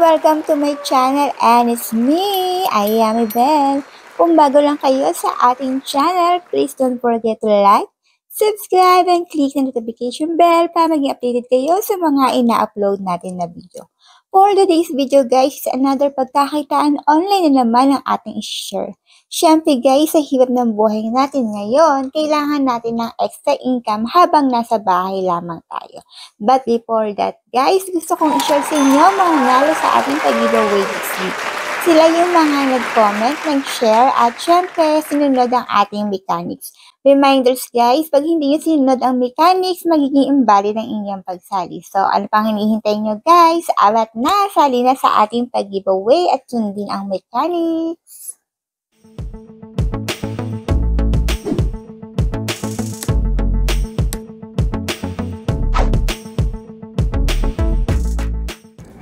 Welcome to my channel and it's me, Ayami Bell. Kung bago lang kayo sa ating channel, please don't forget to like, subscribe, and click the notification bell para maging updated kayo sa mga ina-upload natin na video. For today's video guys, is another pagkakitaan online na naman ang ating i-share. Siyempre guys, sa hirap ng buhay natin ngayon, kailangan natin ng extra income habang nasa bahay lamang tayo. But before that guys, gusto kong i-share sa inyo mga nanalo sa ating pag-giveaway this week. Sila yung mga nag-comment, nag-share, at syempre sinunod ang ating mechanics. Reminders guys, pag hindi nyo sinunod ang mechanics, magiging invalid ang inyong pagsali. So ano pang hinihintay nyo guys? Alat na, sali na sa ating pag-giveaway at sundin ang mechanics.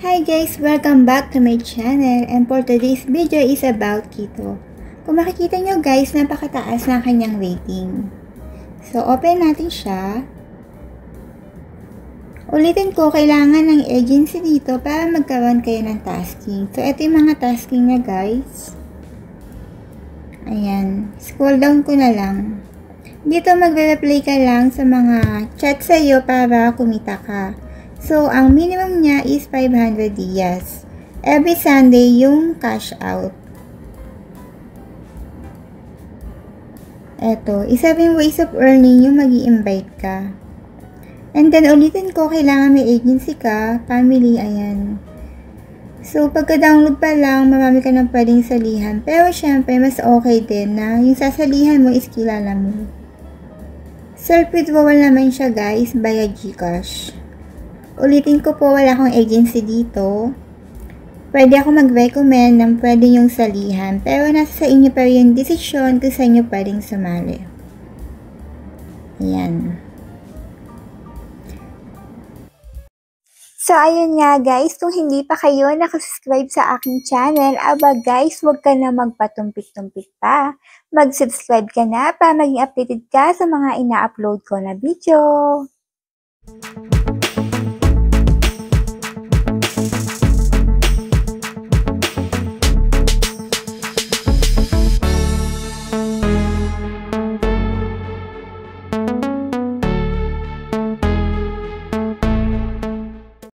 Hi guys! Welcome back to my channel and for today's video is about keto. Kung makikita nyo guys, napakataas ng kanyang rating. So open natin siya. Ulitin ko, kailangan ng agency dito para magkaroon kayo ng tasking. So ito yung mga tasking niya guys. Ayan. Scroll down ko na lang. Dito magre-reply ka lang sa mga chat sa'yo para kumita ka. So, ang minimum niya is 500 dias. Every Sunday yung cash out. Eto, isa rin ways of earning yung mag-i-invite ka. And then, ulitin ko, kailangan may agency ka, family, ayan. So, pagka-download pa lang, marami ka nang pwedeng salihan. Pero, syempre, mas okay din na yung sasalihan mo is kilala mo. Self-withdrawal naman siya, guys, via GCash. Ulitin ko po, wala akong agency dito. Pwede ako mag-recommend ng pwede yung salihan, pero nasa sa inyo pa yung desisyon kung sa inyo pwedeng sumali. Ayan. So, ayun nga guys, kung hindi pa kayo nakasubscribe sa aking channel, aba guys, huwag ka na magpatumpik-tumpik pa. Mag-subscribe ka na para maging updated ka sa mga ina-upload ko na video.